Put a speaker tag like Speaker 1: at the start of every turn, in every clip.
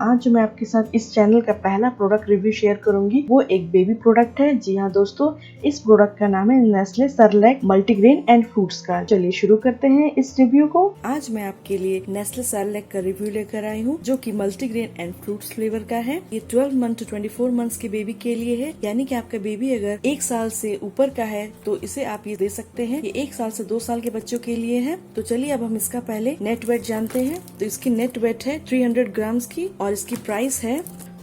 Speaker 1: आज जो मैं आपके साथ इस चैनल का पहला प्रोडक्ट रिव्यू शेयर करूंगी वो एक बेबी प्रोडक्ट है। जी हाँ दोस्तों, इस प्रोडक्ट का नाम है Nestle Cerelac multigrain and fruits का। चलिए शुरू करते हैं इस रिव्यू को। आज मैं आपके लिए नेस्ले सेरेलैक का रिव्यू लेकर आई हूँ जो कि मल्टीग्रेन एंड फ्रूट्स फ्लेवर का है। ये 12 मंथ टू 24 मंथ्स के बेबी के लिए है, यानी कि आपका बेबी अगर 1 साल से ऊपर का है तो इसे आप ये दे सकते हैं। ये 1 साल से 2 साल के बच्चों के लिए है। तो चलिए अब हम इसका पहले नेट वेट जानते हैं। तो इसकी नेट वेट है 300 ग्राम्स की और इसकी प्राइस है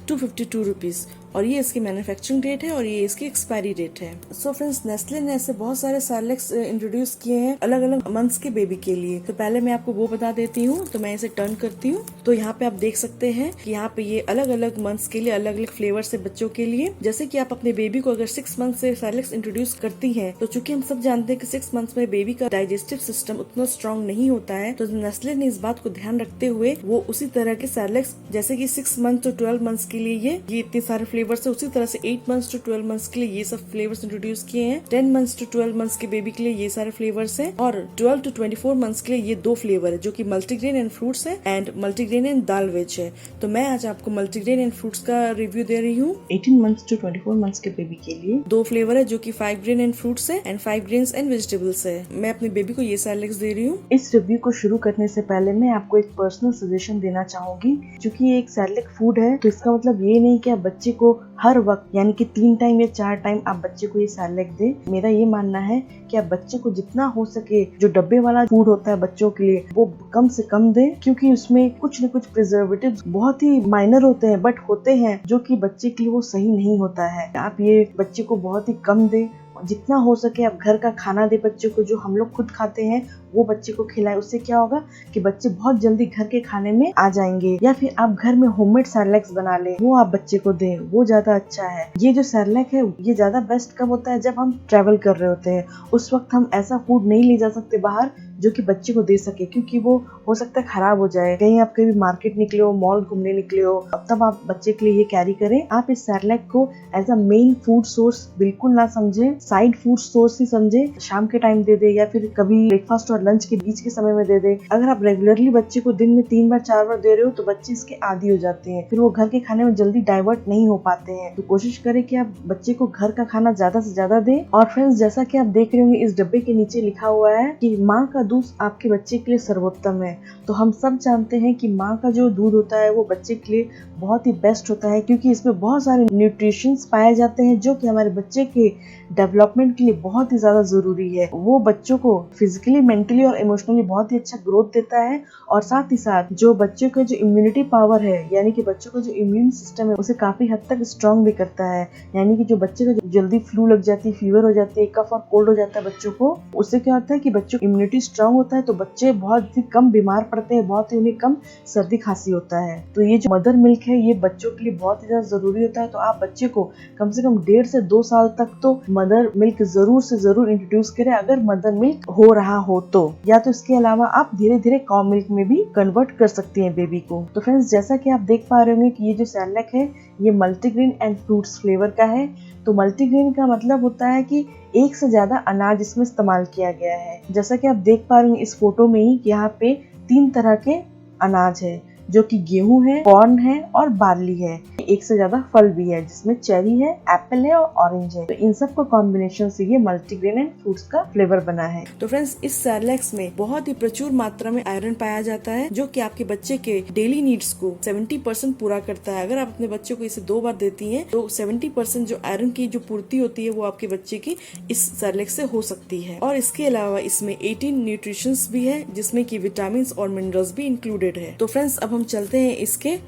Speaker 1: 252 रुपीज और ये इसकी मैन्युफैक्चरिंग डेट है और ये इसकी एक्सपायरी डेट है। सो फ्रेंड्स, नेस्ले ने ऐसे बहुत सारे सेरेलैक्स इंट्रोड्यूस किए हैं अलग अलग मंथ्स के बेबी के लिए। तो पहले मैं आपको वो बता देती हूँ। तो मैं इसे टर्न करती हूँ तो यहाँ पे आप देख सकते हैं कि यहाँ पे ये अलग अलग मंथ्स के लिए अलग अलग फ्लेवर से बच्चों के लिए। जैसे कि आप अपने बेबी को अगर 6 मंथ से सेरेलैक्स इंट्रोड्यूस करती हैं तो चूंकि हम सब जानते हैं कि 6 मंथ्स में बेबी का डाइजेस्टिव सिस्टम उतना स्ट्रॉन्ग नहीं होता है, तो नेस्ले ने इस बात को ध्यान रखते हुए वो उसी तरह के सेरेलैक्स जैसे कि 6 मंथ टू 12 मंथ्स के लिए ये इतने सारे फ्लेवर से, उसी तरह से 8 मंथ्स टू 12 मंथ्स के लिए ये सब फ्लेवर्स इंट्रोड्यूस किए हैं। 10 मंथ्स टू 12 मंथ्स के बेबी के लिए ये सारे फ्लेवर्स हैं और 12 टू 24 मंथ्स के लिए ये 2 फ्लेवर है जो कि मल्टीग्रेन एंड फ्रूट्स है and multigrain and dal veg है। तो मैं आज आपको मल्टीग्रेन एंड फ्रूट्स का रिव्यू दे रही हूँ। 18 मंथ्स टू 24 मंथ्स के बेबी के लिए 2 फ्लेवर है जो कि 5 ग्रेन एंड फ्रूट्स है एंड 5 ग्रेन्स एंड वेजिटेबल्स है। मैं अपने बेबी को ये सेरेलैक्स दे रही हूँ। इस रिव्यू को शुरू करने से पहले मैं आपको एक पर्सनल सजेशन देना चाहूंगी। क्योंकि ये एक सेरेलैक फूड है तो इसका मतलब ये नहीं कि आप बच्चे को हर वक्त यानी कि 3 टाइम या 4 टाइम आप बच्चे को ये सेरेलैक दे। मेरा ये मानना है कि आप बच्चे को जितना हो सके जो डब्बे वाला फूड होता है बच्चों के लिए वो कम से कम दे, क्योंकि उसमें कुछ न कुछ प्रिजर्वेटिव्स बहुत ही माइनर होते हैं बट होते हैं जो कि बच्चे के लिए वो सही नहीं होता है। आप ये बच्चे को बहुत ही कम दे, जितना हो सके आप घर का खाना दे बच्चे को, जो हम लोग खुद खाते हैं वो बच्चे को खिलाए। उससे क्या होगा कि बच्चे बहुत जल्दी घर के खाने में आ जाएंगे। या फिर आप घर में होममेड सेरेलैक्स बना ले, वो आप बच्चे को दें, वो ज्यादा अच्छा है। ये जो सेरेलैक है ये ज्यादा बेस्ट कब होता है जब हम ट्रैवल कर रहे होते हैं। उस वक्त हम ऐसा फूड नहीं ले जा सकते बाहर जो कि बच्चे को दे सके, क्योंकि वो हो सकता है खराब हो जाए। कहीं आप कभी मार्केट निकले हो, मॉल घूमने निकले हो, तब आप बच्चे के लिए ये कैरी करें। आप इस सेरेलैक को as a main food source बिल्कुल ना समझे, साइड फूड सोर्स ही समझे। शाम के टाइम दे दे या फिर कभी ब्रेकफास्ट और लंच के बीच के समय में दे दे। अगर आप रेगुलरली बच्चे को दिन में 3 बार 4 बार दे रहे हो तो बच्चे इसके आदी हो जाते हैं, फिर वो घर के खाने में जल्दी डाइवर्ट नहीं हो पाते हैं। तो कोशिश करें कि आप बच्चे को घर का खाना ज्यादा से ज्यादा दें। और फ्रेंड्स, जैसा कि आप देख रहे होंगे इस डब्बे के नीचे लिखा हुआ है कि माँ का दूध आपके बच्चे के लिए सर्वोत्तम है। तो हम सब जानते हैं कि माँ का जो दूध होता है वो बच्चे के लिए बहुत ही बेस्ट होता है, क्योंकि इसमें बहुत सारे न्यूट्रिशंस पाए जाते हैं जो कि हमारे बच्चे के डेवलपमेंट के लिए बहुत ही ज्यादा जरूरी है। वो बच्चों को फिजिकली, मेंटली और इमोशनली बहुत ही अच्छा ग्रोथ देता है और साथ ही साथ जो बच्चों का जो इम्यूनिटी पावर है, यानी कि बच्चों का जो इम्यून सिस्टम है उसे काफी हद तक स्ट्रॉन्ग भी करता है। यानी कि जो बच्चे का जल्दी फ्लू लग जाती है, फीवर हो जाती है, कफ और कोल्ड हो जाता है बच्चों को, उससे क्या होता है कि बच्चों की इम्यूनिटी स्ट्रॉन्ग होता है तो बच्चे बहुत ही कम बीमार पड़ते हैं, बहुत ही उन्हें कम सर्दी खांसी होता है। तो ये जो मदर मिल्क है ये बच्चों के लिए बहुत ही ज्यादा जरूरी होता है। तो आप बच्चे को कम से कम 1.5 से 2 साल तक तो मदर मिल्क जरूर से जरूर इंट्रोड्यूस करें, अगर मदर मिल्क हो रहा हो तो। या तो इसके अलावा आप धीरे धीरे काउ मिल्क में भी कन्वर्ट कर सकती हैं बेबी को। तो फ्रेंड्स, जैसा कि आप देख पा रहे होंगे कि ये जो सेरेलैक है ये मल्टीग्रेन एंड फ्रूट्स फ्लेवर का है। तो मल्टीग्रेन का मतलब होता है कि एक से ज्यादा अनाज इसमें इस्तेमाल किया गया है। जैसा कि आप देख पा रहे होंगे इस फोटो में ही, यहाँ पे 3 तरह के अनाज है जो कि गेहूं है, कॉर्न है और बार्ली है। एक से ज्यादा फल भी है जिसमें चेरी है, एप्पल है और ऑरेंज है। तो इन सब का कॉम्बिनेशन से ये मल्टीग्रेन एंड फ्रूट्स का फ्लेवर बना है। तो फ्रेंड्स, इस सेरेलैक्स में बहुत ही प्रचुर मात्रा में आयरन पाया जाता है जो कि आपके बच्चे के डेली नीड्स को 70% पूरा करता है। अगर आप अपने बच्चे को इसे 2 बार देती हैं तो 70% जो आयरन की जो पूर्ति होती है वो आपके बच्चे की इस सेरेलैक्स से हो सकती है। और इसके अलावा इसमें 18 न्यूट्रिशंस भी है जिसमें की विटामिन और मिनरल्स भी इंक्लूडेड है। तो फ्रेंड्स, अब हम चलते हैं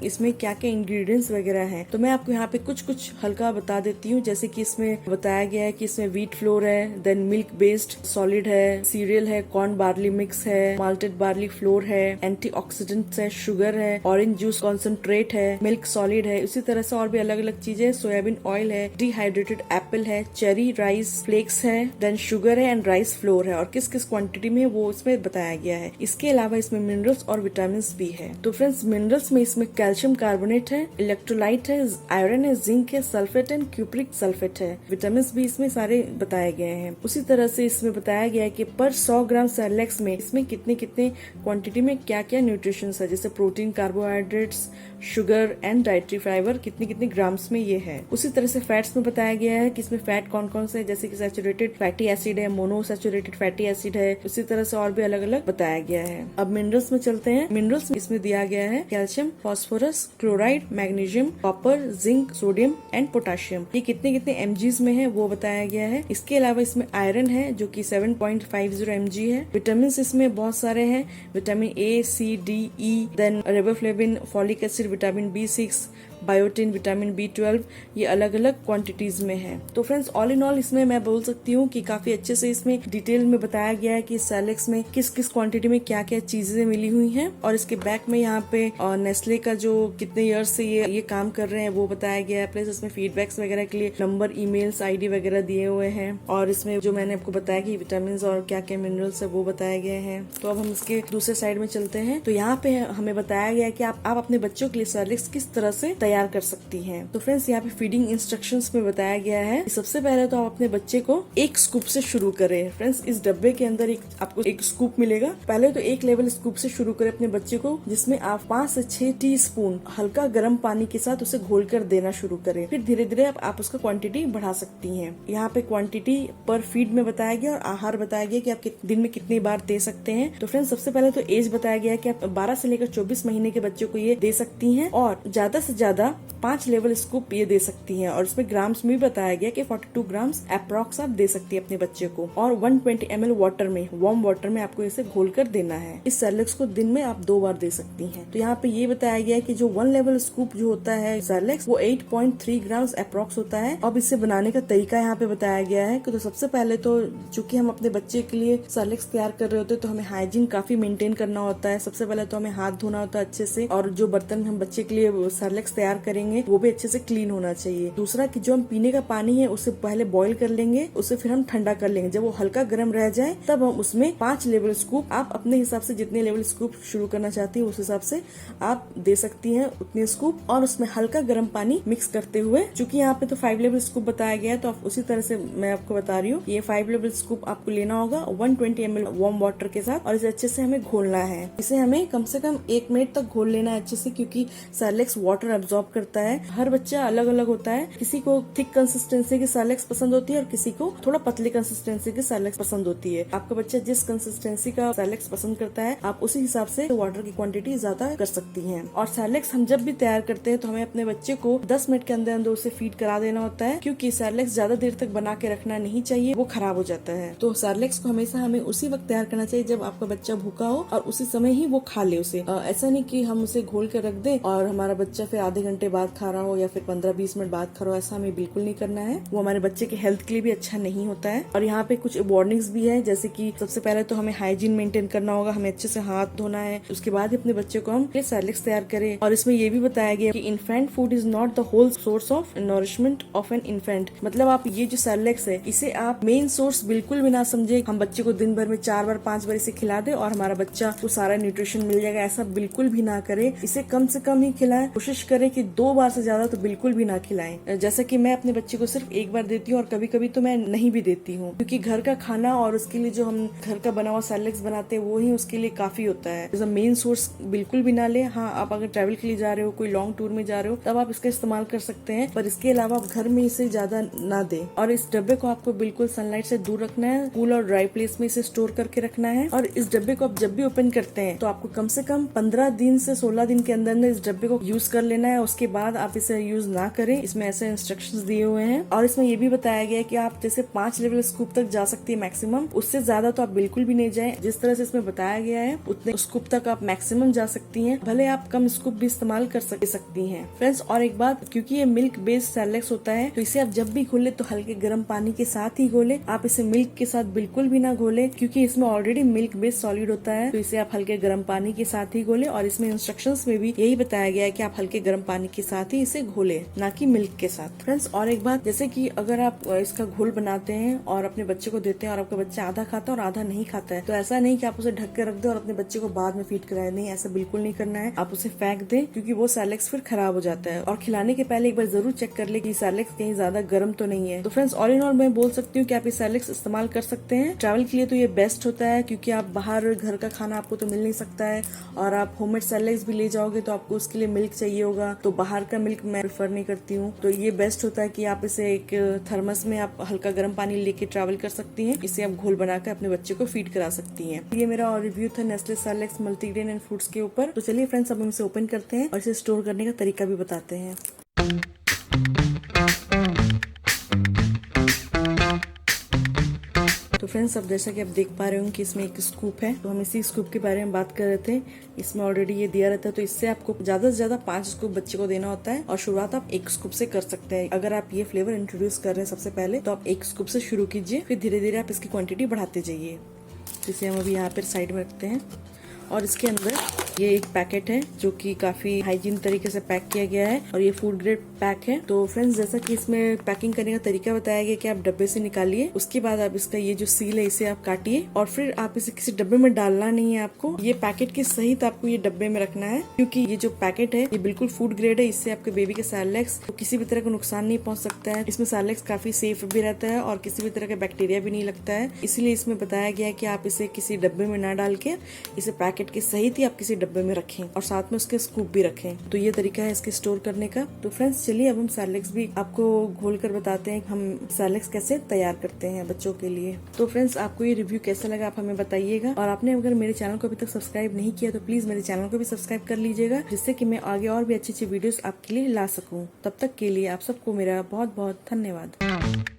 Speaker 1: इसमें क्या क्या इंग्रेडिएंट्स वगैरह हैं। तो मैं आपको यहाँ पे कुछ हल्का बता देती हूँ। जैसे कि इसमें बताया गया है कि इसमें व्हीट फ्लोर है, देन मिल्क बेस्ड सॉलिड है, सीरियल है, कॉर्न बार्ली मिक्स है, माल्टेड बार्ली फ्लोर है, एंटीऑक्सीडेंट्स है, शुगर है, ऑरेंज जूस कॉन्सेंट्रेट है, मिल्क सॉलिड है। इसी तरह से और भी अलग अलग चीजें, सोयाबीन ऑयल है, डिहाइड्रेटेड एप्पल है, चेरी राइस फ्लेक्स है, देन शुगर है एंड राइस फ्लोर है और किस किस क्वांटिटी में वो इसमें बताया गया है। इसके अलावा इसमें मिनरल्स और विटामिन भी है। तो फ्रेंड्स, फ्रेंड्स मिनरल्स में इसमें कैल्शियम कार्बोनेट है, इलेक्ट्रोलाइट है, आयरन है, जिंक है, सल्फेट एंड क्यूप्रिक सल्फेट है। विटामिन भी इसमें सारे बताए गए हैं। उसी तरह से इसमें बताया गया है कि पर 100 ग्राम सेरेलैक्स में इसमें कितने कितने क्वांटिटी में क्या क्या न्यूट्रिशन है, जैसे protein, carbohydrates, sugar and dietary fibre कितने कितने ग्राम्स में ये है। उसी तरह से फैट्स में बताया गया है कि इसमें फैट कौन कौन से है, जैसे कि सैचुरेटेड फैटी एसिड है, मोनोसैचुरेटेड फैटी एसिड है। उसी तरह से और भी अलग अलग बताया गया है। अब मिनरल्स में चलते हैं। मिनरल्स इसमें दिया गया है calcium, phosphorus, chloride, magnesium, copper, zinc, sodium and potassium. ये कितने कितने mgs में है वो बताया गया है। इसके अलावा इसमें आयरन है जो कि 7.50 mg है। विटामिन इसमें बहुत सारे हैं, vitamin A, C, D, E, then riboflavin, folic acid, vitamin B6, biotin, vitamin B12, ये अलग अलग क्वांटिटीज में है। तो फ्रेंड्स ऑल इन ऑल इसमें मैं बोल सकती हूँ कि काफी अच्छे से इसमें डिटेल में बताया गया है कि सेरेलैक्स में किस किस क्वांटिटी में क्या क्या चीजें मिली हुई हैं। और इसके बैक में यहाँ पे नेस्ले का जो कितने ईयर्स से ये काम कर रहे हैं वो बताया गया है। प्लस इसमें फीडबैक्स वगैरह के लिए नंबर, ईमेल्स, ID वगैरह दिए हुए हैं। और इसमें जो मैंने आपको बताया कि विटामिन और क्या क्या मिनरल्स है वो बताए गए हैं। तो अब हम इसके दूसरे साइड में चलते हैं। तो यहाँ पे हमें बताया गया है कि आप अपने बच्चों के लिए सेरेलैक्स किस तरह से तैयार कर सकती हैं। तो फ्रेंड्स यहाँ पे फीडिंग इंस्ट्रक्शंस में बताया गया है कि सबसे पहले तो आप अपने बच्चे को एक स्कूप से शुरू करें। फ्रेंड्स इस डब्बे के अंदर आपको एक स्कूप मिलेगा। पहले तो एक लेवल स्कूप से शुरू करें अपने बच्चे को, जिसमें आप 5 से 6 टीस्पून हल्का गर्म पानी के साथ उसे घोल कर देना शुरू करें। फिर धीरे धीरे आप उसका क्वांटिटी बढ़ा सकती हैं। यहाँ पे क्वांटिटी पर फीड में बताया गया और आहार बताया गया कि आप दिन में कितनी बार दे सकते हैं। तो फ्रेंड्स सबसे पहले तो एज बताया गया कि आप 12 से लेकर 24 महीने के बच्चों को ये दे सकती हैं और ज्यादा से ज्यादा 5 लेवल स्कूप ये दे सकती हैं। और इसमें ग्राम्स में भी बताया गया कि 42 ग्राम्स अप्रॉक्स आप दे सकती है अपने बच्चे को। और 120 ml वाटर में, वार्म वाटर में आपको इसे घोल कर देना है। इस सेरेलैक्स को दिन में आप 2 बार दे सकती हैं। तो यहाँ पे ये बताया गया है कि जो 1 लेवल स्कूप जो होता है सेरेलैक्स वो 8.3 ग्राम्स अप्रॉक्स होता है। अब इसे बनाने का तरीका यहाँ पे बताया गया है कि तो सबसे पहले तो चूंकि हम अपने बच्चे के लिए सेरेलैक्स तैयार कर रहे होते हैं तो हमें हाइजीन काफी मेंटेन करना होता है। सबसे पहले तो हमें हाथ धोना होता है अच्छे से, और जो बर्तन हम बच्चे के लिए सेरेलैक्स तैयार करेंगे वो भी अच्छे से क्लीन होना चाहिए। दूसरा कि जो हम पीने का पानी है उसे पहले बॉईल कर लेंगे, उसे फिर हम ठंडा कर लेंगे। जब वो हल्का गर्म रह जाए तब हम उसमें 5 लेवल स्कूप, आप अपने हिसाब से जितने लेवल स्कूप शुरू करना चाहती है उस हिसाब से आप दे सकती हैं उतने स्कूप, और उसमें हल्का गर्म पानी मिक्स करते हुए, चूंकि यहाँ पे तो 5 लेवल स्कूप बताया गया है तो आप उसी तरह से मैं आपको बता रही हूँ। ये 5 लेवल स्कूप आपको लेना होगा 120 ml वार्म वाटर के साथ, और इसे अच्छे से हमें घोलना है। इसे हमें कम से कम 1 मिनट तक घोल लेना है अच्छे से, क्योंकि सेरेलैक्स वाटर एब्जॉर्ब करता है। हर बच्चा अलग अलग होता है, किसी को थिक कंसिस्टेंसी की सेरेलैक्स पसंद होती है और किसी को थोड़ा पतली कंसिस्टेंसी की सेरेलैक्स पसंद होती है। आपका बच्चा जिस कंसिस्टेंसी का सेरेलैक्स पसंद करता है आप उसी हिसाब से वाटर की क्वांटिटी ज्यादा कर सकती हैं। और सेरेलैक्स हम जब भी तैयार करते हैं तो हमें अपने बच्चे को 10 मिनट के अंदर अंदर उसे फीड करा देना होता है, क्योंकि सेरेलैक्स ज्यादा देर तक बना के रखना नहीं चाहिए, वो खराब हो जाता है। तो सेरेलैक्स को हमेशा हमें उसी वक्त तैयार करना चाहिए जब आपका बच्चा भूखा हो और उसी समय ही वो खा ले उसे। ऐसा नहीं कि हम उसे घोल कर रख दे और हमारा बच्चा फिर आधे घंटे बाद खा रहा हो या फिर 15-20 मिनट बाद खा रहा हो, ऐसा हमें बिल्कुल नहीं करना है। वो हमारे बच्चे के हेल्थ के लिए भी अच्छा नहीं होता है। और यहाँ पे कुछ वार्निंग्स भी है, जैसे कि सबसे पहले तो हमें हाइजीन मेंटेन करना होगा, हमें अच्छे से हाथ धोना है, उसके बाद ही अपने बच्चे को हम सेरेलैक्स तैयार करें। और इसमें ये भी बताया गया कि infant food is not the whole source of nourishment of an infant. मतलब आप ये जो सेरेलैक्स है इसे आप मेन सोर्स बिल्कुल भी ना समझे, हम बच्चे को दिन भर में 4 बार 5 बार इसे खिला दे और हमारा बच्चा को सारा न्यूट्रिशन मिल जाएगा, ऐसा बिल्कुल भी ना करे। इसे कम से कम ही खिलाएं, कोशिश करें कि 2 बार से ज्यादा तो बिल्कुल भी ना खिलाएं। जैसा कि मैं अपने बच्चे को सिर्फ 1 बार देती हूँ और कभी कभी तो मैं नहीं भी देती हूँ, क्योंकि घर का खाना और उसके लिए जो हम घर का बना हुआ सेरेलैक्स बनाते हैं वो ही उसके लिए काफी होता है। मेन सोर्स बिल्कुल भी ना ले। हाँ, आप अगर ट्रैवल के लिए जा रहे हो, कोई लॉन्ग टूर में जा रहे हो, तब आप इसका इस्तेमाल कर सकते हैं, पर इसके अलावा आप घर में इसे ज्यादा ना दे। और इस डब्बे को आपको बिल्कुल सनलाइट से दूर रखना है, कूल और ड्राई प्लेस में इसे स्टोर करके रखना है। और इस डब्बे को आप जब भी ओपन करते हैं तो आपको कम से कम 15 दिन से 16 दिन के अंदर इस डब्बे को यूज कर लेना है, उसके बाद आप इसे यूज ना करें। इसमें ऐसे इंस्ट्रक्शंस दिए हुए हैं। और इसमें ये भी बताया गया है कि आप जैसे 5 लेवल स्कूप तक जा सकती है मैक्सिमम, उससे ज्यादा तो आप बिल्कुल भी नहीं जाए। जिस तरह से इसमें बताया गया है उतने स्कूप तक आप मैक्सिमम जा सकती हैं, भले आप कम स्कूप भी इस्तेमाल कर सकती हैं। फ्रेंड्स और एक बात, क्योंकि ये मिल्क बेस्ड सेरेलैक्स होता है तो इसे आप जब भी घोले तो हल्के गर्म पानी के साथ ही घोले। आप इसे मिल्क के साथ बिल्कुल भी ना घोले, क्योंकि इसमें ऑलरेडी मिल्क बेस्ड सॉलिड होता है, तो इसे आप हल्के गर्म पानी के साथ ही घोले। और इसमें इंस्ट्रक्शंस में भी यही बताया गया है कि आप हल्के गर्म पानी पानी के साथ ही इसे घोले, ना कि मिल्क के साथ। फ्रेंड्स और एक बात, जैसे कि अगर आप इसका घोल बनाते हैं और अपने बच्चे को देते हैं और आपका बच्चा आधा खाता है और आधा नहीं खाता है, तो ऐसा नहीं कि आप उसे ढक के रख दे और अपने बच्चे को बाद में फीड कराए। नहीं, ऐसा बिल्कुल नहीं करना है। आप उसे फेंक दें, क्योंकि वो सैरेलेक्स फिर खराब हो जाता है। और खिलाने के पहले एक बार जरूर चेक कर ले कि सैरेलेक्स कहीं ज्यादा गर्म तो नहीं है। तो फ्रेंड्स ऑल इन ऑल मैं बोल सकती हूँ कि आप ये सैरेलेक्स इस्तेमाल कर सकते हैं। ट्रैवल के लिए तो ये बेस्ट होता है, क्योंकि आप बाहर घर का खाना आपको तो मिल नहीं सकता है, और आप होममेड सैरेलेक्स भी ले जाओगे तो आपको उसके लिए मिल्क चाहिए होगा। तो बाहर का मिल्क मैं प्रेफर नहीं करती हूँ। तो ये बेस्ट होता है कि आप इसे एक थर्मस में आप हल्का गर्म पानी लेके ट्रैवल कर सकती हैं। इसे आप घोल बनाकर अपने बच्चे को फीड करा सकती हैं। ये मेरा रिव्यू था Nestle Cerelac multigrain and fruits के ऊपर। तो चलिए फ्रेंड्स अब हम इसे ओपन करते हैं और इसे स्टोर करने का तरीका भी बताते हैं। तो फ्रेंड्स अब जैसा कि आप देख पा रहे होंगे कि इसमें एक स्कूप है। तो हम इसी स्कूप के बारे में बात कर रहे थे। इसमें ऑलरेडी ये दिया रहता है, तो इससे आपको ज्यादा से ज्यादा 5 स्कूप बच्चे को देना होता है, और शुरुआत आप 1 स्कूप से कर सकते हैं। अगर आप ये फ्लेवर इंट्रोड्यूस कर रहे हैं सबसे पहले, तो आप 1 स्कूप से शुरू कीजिए, फिर धीरे धीरे आप इसकी क्वांटिटी बढ़ाते जाइए। जिसे हम अभी यहाँ पर साइड में रखते हैं। और इसके अंदर ये एक पैकेट है जो कि काफी हाइजीन तरीके से पैक किया गया है, और ये फूड ग्रेड पैक है। तो फ्रेंड्स जैसा कि इसमें पैकिंग करने का तरीका बताया गया कि आप डब्बे से निकालिए, उसके बाद आप इसका ये जो सील है इसे आप काटिए, और फिर आप इसे किसी डब्बे में डालना नहीं है। आपको ये पैकेट के सहित आपको ये डब्बे में रखना है, क्योंकि ये जो पैकेट है ये बिल्कुल फूड ग्रेड है। इससे आपके बेबी के सैरेलेक्स को किसी भी तरह का नुकसान नहीं पहुंच सकता है। इसमें सैरेलेक्स काफी सेफ भी रहता है और किसी भी तरह का बैक्टीरिया भी नहीं लगता है। इसलिए इसमें बताया गया है कि आप इसे किसी डब्बे में ना डाल के इसे पैकेट के सहित ही आप किसी डब्बे में रखें, और साथ में उसके स्कूप भी रखें। तो ये तरीका है इसके स्टोर करने का। तो फ्रेंड्स चलिए अब हम सैरेलेक्स भी आपको घोल कर बताते हैं हम सैरेलेक्स कैसे तैयार करते हैं बच्चों के लिए। तो फ्रेंड्स आपको ये रिव्यू कैसा लगा आप हमें बताइएगा, और आपने अगर मेरे चैनल को अभी तक सब्सक्राइब नहीं किया तो प्लीज मेरे चैनल को भी सब्सक्राइब कर लीजिएगा, जिससे कि मैं आगे और भी अच्छी अच्छी वीडियोस आपके लिए ला सकूं। तब तक के लिए आप सबको मेरा बहुत बहुत धन्यवाद।